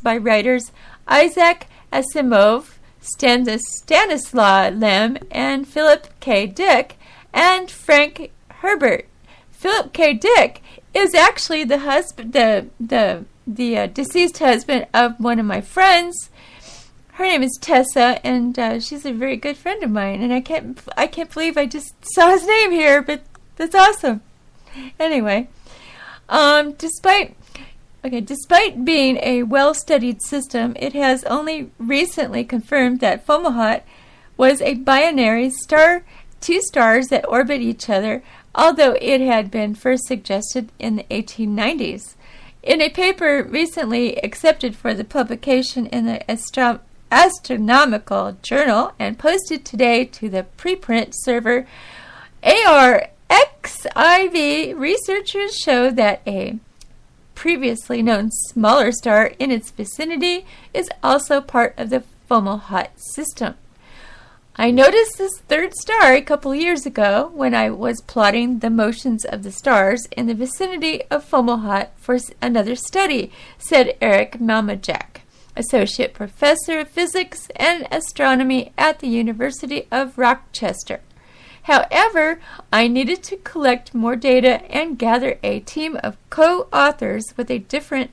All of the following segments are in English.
by writers Isaac Asimov, Stanislaw Lem, and Philip K. Dick, and Frank Herbert. Philip K. Dick is actually the husband, the deceased husband of one of my friends. Her name is Tessa, and she's a very good friend of mine. And I can't believe I just saw his name here, but that's awesome. Anyway, despite being a well-studied system, it has only recently confirmed that Fomalhaut was a binary star, two stars that orbit each other, although it had been first suggested in the 1890s. In a paper recently accepted for the publication in the Astronomical Journal and posted today to the preprint server ARXIV, researchers show that a previously known smaller star in its vicinity is also part of the Fomalhaut system. I noticed this third star a couple years ago when I was plotting the motions of the stars in the vicinity of Fomalhaut for another study, said Eric Malmajak, Associate Professor of Physics and Astronomy at the University of Rochester. However, I needed to collect more data and gather a team of co-authors with different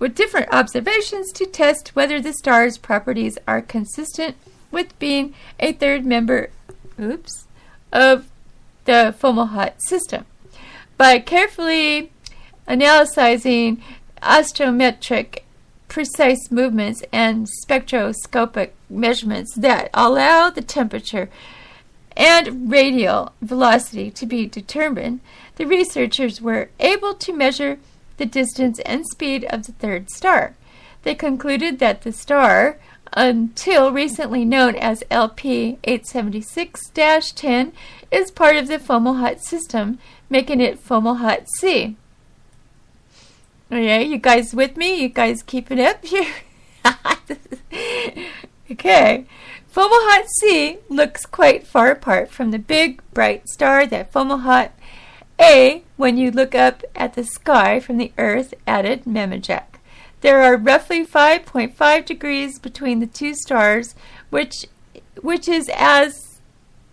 observations to test whether the star's properties are consistent with being a third member of the Fomalhaut system. By carefully analyzing astrometric precise movements and spectroscopic measurements that allow the temperature and radial velocity to be determined, the researchers were able to measure the distance and speed of the third star. They concluded that the star, until recently known as LP 876-10, is part of the Fomalhaut system, making it Fomalhaut C. Okay, you guys with me? You guys keeping up here? Okay. Fomalhaut C looks quite far apart from the big, bright star that Fomalhaut A when you look up at the sky from the Earth, added Mamajak. There are roughly 5.5 degrees between the two stars, which is as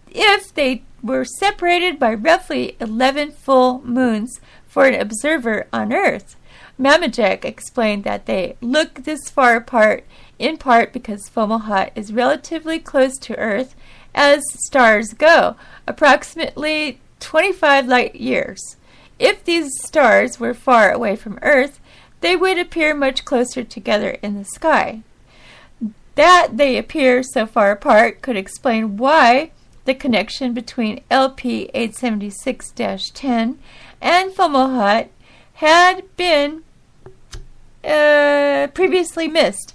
if they were separated by roughly 11 full moons for an observer on Earth. Mamajak explained that they look this far apart in part because Fomalhaut is relatively close to Earth as stars go, approximately 25 light years. If these stars were far away from Earth, they would appear much closer together in the sky. That they appear so far apart could explain why the connection between LP 876-10 and Fomalhaut had been previously missed.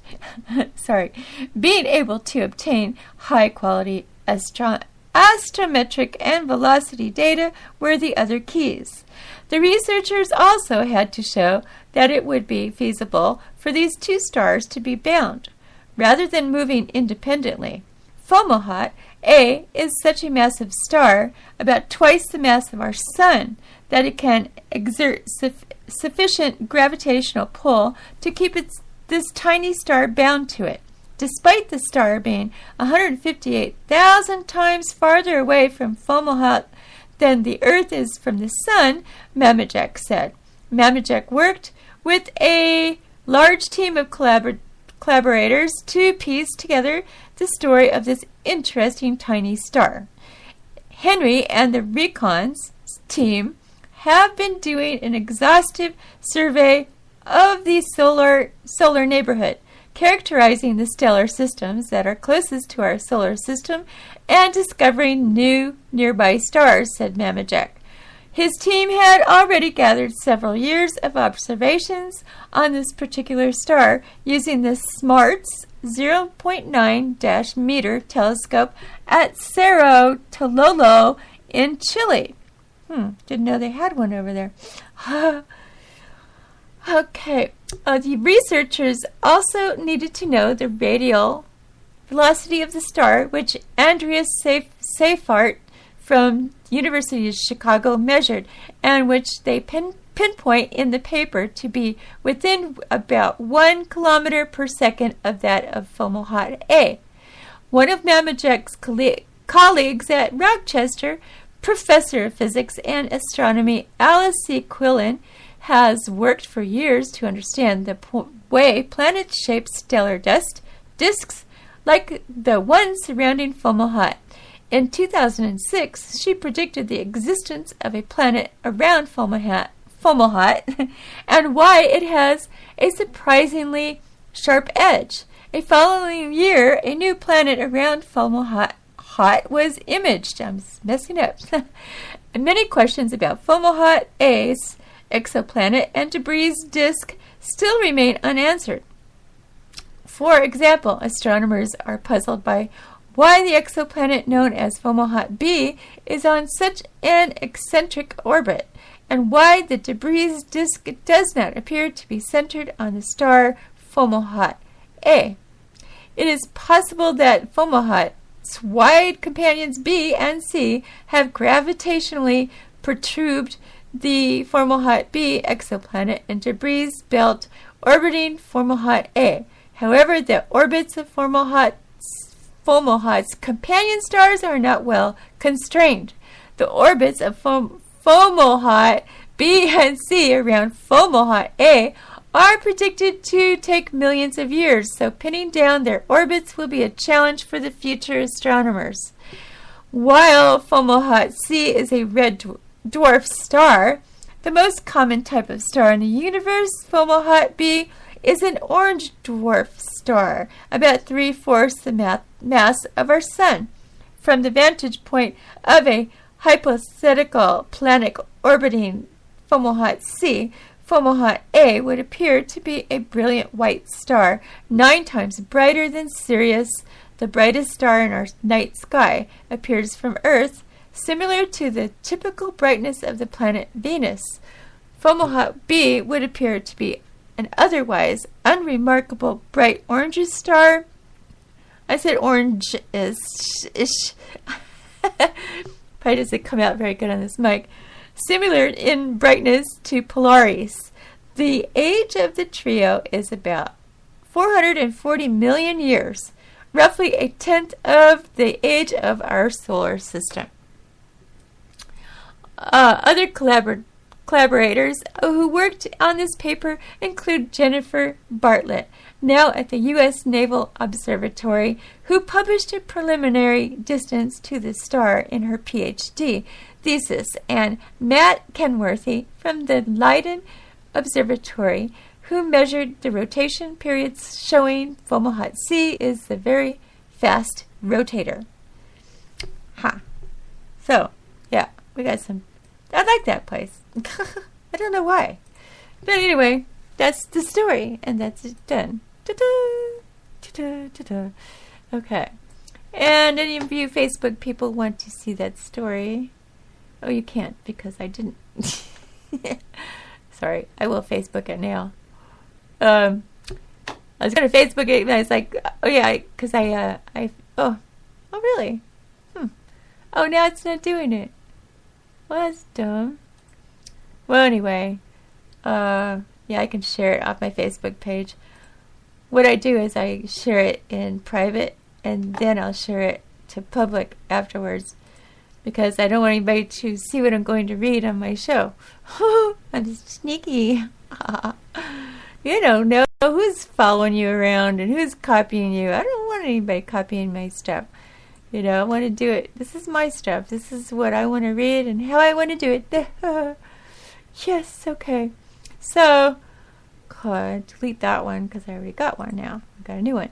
Being able to obtain high-quality astrometric and velocity data were the other keys. The researchers also had to show that it would be feasible for these two stars to be bound, rather than moving independently. Fomalhaut A is such a massive star, about twice the mass of our Sun, that it can exert sufficient gravitational pull to keep this tiny star bound to it, despite the star being 158,000 times farther away from Fomalhaut than the Earth is from the Sun, Mamajak said. Mamajak worked with a large team of collaborators to piece together the story of this interesting tiny star. Henry and the Recons team have been doing an exhaustive survey of the solar neighborhood, characterizing the stellar systems that are closest to our solar system and discovering new nearby stars, said Mamajak. His team had already gathered several years of observations on this particular star using the SMARTS 0.9-meter telescope at Cerro Tololo in Chile. Didn't know they had one over there. Okay. The researchers also needed to know the radial velocity of the star, which Andreas Seyfarth from University of Chicago measured, and which they pinpoint in the paper to be within about 1 kilometer per second of that of Fomalhaut A. One of Mamajek's colleagues at Rochester, professor of physics and astronomy Alice C. Quillen, has worked for years to understand the way planets shape stellar disks like the one surrounding Fomalhaut. In 2006, she predicted the existence of a planet around Fomalhaut and why it has a surprisingly sharp edge. A following year, a new planet around Fomalhaut was imaged. I'm messing up. Many questions about Fomalhaut A's exoplanet and debris disk still remain unanswered. For example, astronomers are puzzled by why the exoplanet known as Fomalhaut B is on such an eccentric orbit, and why the debris disk does not appear to be centered on the star Fomalhaut A. It is possible that Fomalhaut's wide companions B and C have gravitationally perturbed the Fomalhaut B exoplanet and debris belt orbiting Fomalhaut A. However, the orbits of Fomalhaut's companion stars are not well constrained. The orbits of Fomalhaut B and C around Fomalhaut A are predicted to take millions of years, so pinning down their orbits will be a challenge for the future astronomers. While Fomalhaut C is a red dwarf star, the most common type of star in the universe, Fomalhaut B, is an orange dwarf star, about 3/4 the mass of our Sun. From the vantage point of a hypothetical planet orbiting Fomalhaut C, Fomalhaut A would appear to be a brilliant white star, 9 times brighter than Sirius, the brightest star in our night sky, appears from Earth, similar to the typical brightness of the planet Venus. Fomalhaut B would appear to be an otherwise unremarkable bright orange star. I said orange-ish. Probably doesn't come out very good on this mic. Similar in brightness to Polaris. The age of the trio is about 440 million years, roughly a tenth of the age of our solar system. Other collaborators who worked on this paper include Jennifer Bartlett, now at the U.S. Naval Observatory, who published a preliminary distance to the star in her PhD thesis, and Matt Kenworthy from the Leiden Observatory, who measured the rotation periods showing Fomalhaut C is the very fast rotator. So, yeah, we got some. I like that place. I don't know why. But anyway, that's the story, and that's it done. Ta-da! Ta-da! Ta-da! Okay. And any of you Facebook people want to see that story? Oh, you can't because I didn't. Sorry, I will Facebook it now. I was going to Facebook it, and I was like, oh yeah, because oh really? Oh, now it's not doing it. Well, that's dumb. Well, anyway, yeah, I can share it off my Facebook page. What I do is I share it in private, and then I'll share it to public afterwards, because I don't want anybody to see what I'm going to read on my show. I'm sneaky. You don't know who's following you around and who's copying you. I don't want anybody copying my stuff. You know, I want to do it. This is my stuff. This is what I want to read and how I want to do it. Yes, okay. So, delete that one because I already got one now. I got a new one.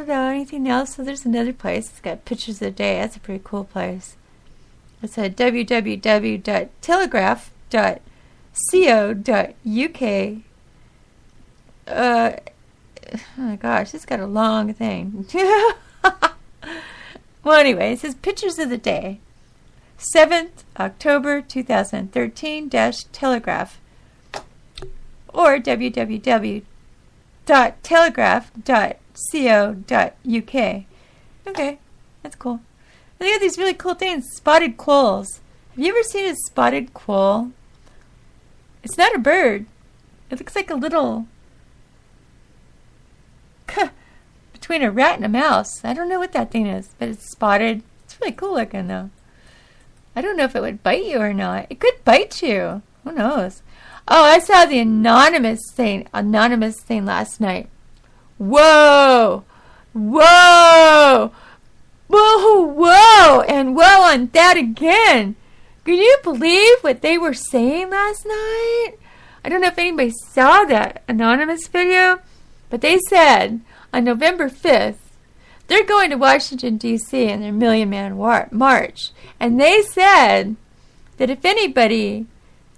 Anything else? So there's another place. It's got pictures of the day. That's a pretty cool place. It's at www.telegraph.co.uk. Oh my gosh, it's got a long thing. Well, anyway, it says pictures of the day. 7th October 2013 Telegraph, or www.telegraph.co.uk. Okay, that's cool. And they got these really cool things. Spotted quolls. Have you ever seen a spotted quail? It's not a bird. It looks like a little... between a rat and a mouse. I don't know what that thing is, but it's spotted. It's really cool looking, though. I don't know if it would bite you or not. It could bite you. Who knows? Oh, I saw the anonymous thing last night. Whoa! Whoa! Whoa! Whoa! And whoa on that again. Can you believe what they were saying last night? I don't know if anybody saw that anonymous video, but they said on November 5th, they're going to Washington, D.C. in their Million Man March. And they said that if anybody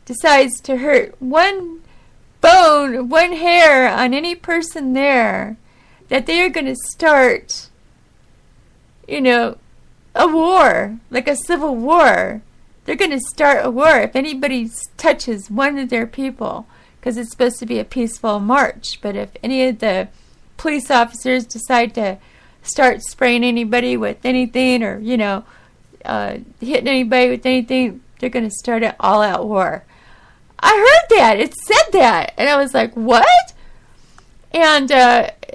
decides to hurt one bone, one hair on any person there, that they are going to start, a war, like a civil war. They're going to start a war if anybody touches one of their people, because it's supposed to be a peaceful march. But if any of the police officers decide to start spraying anybody with anything or, hitting anybody with anything, they're going to start an all-out war. I heard that. It said that. And I was like, what? And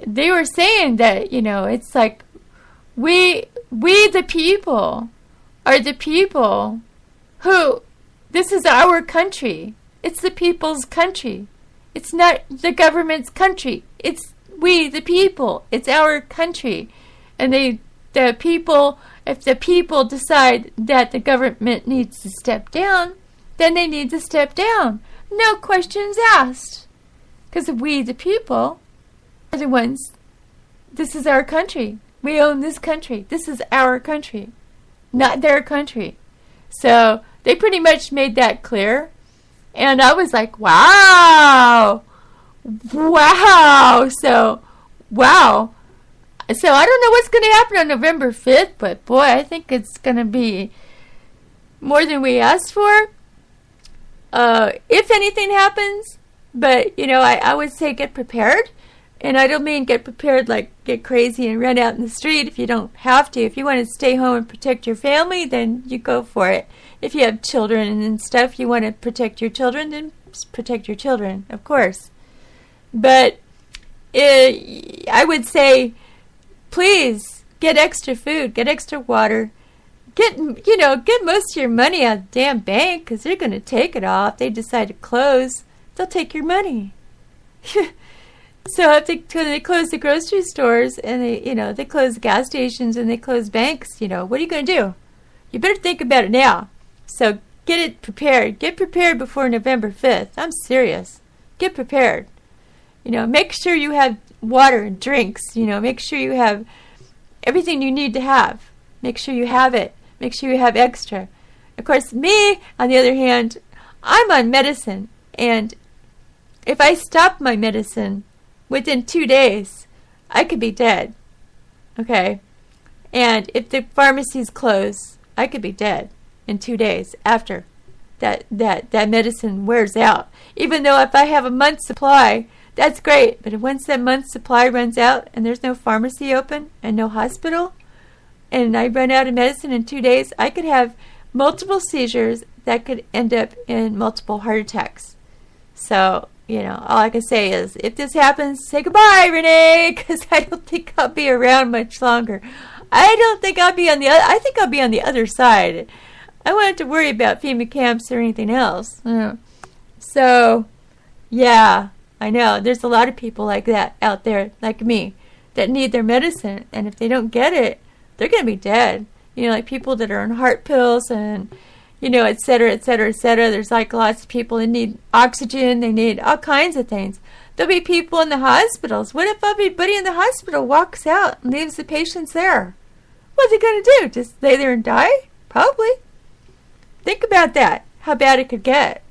they were saying that, it's like we the people are the people who, this is our country. It's the people's country. It's not the government's country. It's we, the people. It's our country. And if the people decide that the government needs to step down, then they need to step down. No questions asked. Because we, the people, are the ones, this is our country. We own this country. This is our country, not their country. So they pretty much made that clear. And I was like, wow. Wow. So, wow. So I don't know what's going to happen on November 5th, but boy, I think it's going to be more than we asked for. If anything happens, but, I would say get prepared. And I don't mean get prepared like get crazy and run out in the street if you don't have to. If you want to stay home and protect your family, then you go for it. If you have children and stuff, you want to protect your children, then protect your children, of course. But I would say, please get extra food, get extra water. Get most of your money out of the damn bank, because they're going to take it all. If they decide to close, they'll take your money. So if they close the grocery stores and they close the gas stations and they close banks, what are you going to do? You better think about it now. So get it prepared. Get prepared before November 5th. I'm serious. Get prepared. Make sure you have water and drinks. Make sure you have everything you need to have. Make sure you have it. Make sure you have extra. Of course, me, on the other hand, I'm on medicine. And if I stop my medicine within 2 days, I could be dead. Okay? And if the pharmacies close, I could be dead in 2 days after that medicine wears out. Even though if I have a month's supply, that's great. But once that month's supply runs out and there's no pharmacy open and no hospital, and I run out of medicine in 2 days, I could have multiple seizures that could end up in multiple heart attacks. So, all I can say is, if this happens, say goodbye, Renee, because I don't think I'll be around much longer. I think I'll be on the other side. I won't have to worry about FEMA camps or anything else. So, yeah, I know. There's a lot of people like that out there, like me, that need their medicine, and if they don't get it, they're going to be dead. Like people that are on heart pills and, et cetera, et cetera, et cetera. There's like lots of people that need oxygen. They need all kinds of things. There'll be people in the hospitals. What if everybody in the hospital walks out and leaves the patients there? What's they going to do? Just lay there and die? Probably. Think about that, how bad it could get.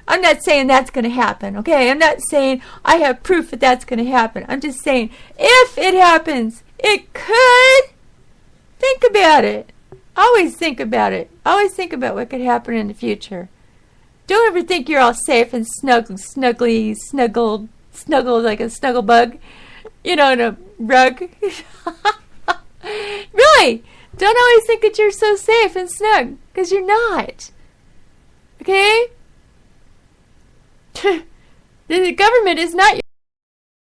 I'm not saying that's going to happen, okay? I'm not saying I have proof that that's going to happen. I'm just saying if it happens, it could. Think about it. Always think about it. Always think about what could happen in the future. Don't ever think you're all safe and snuggled like a snuggle bug, in a rug. Really, don't always think that you're so safe and snug, because you're not. Okay? The government is not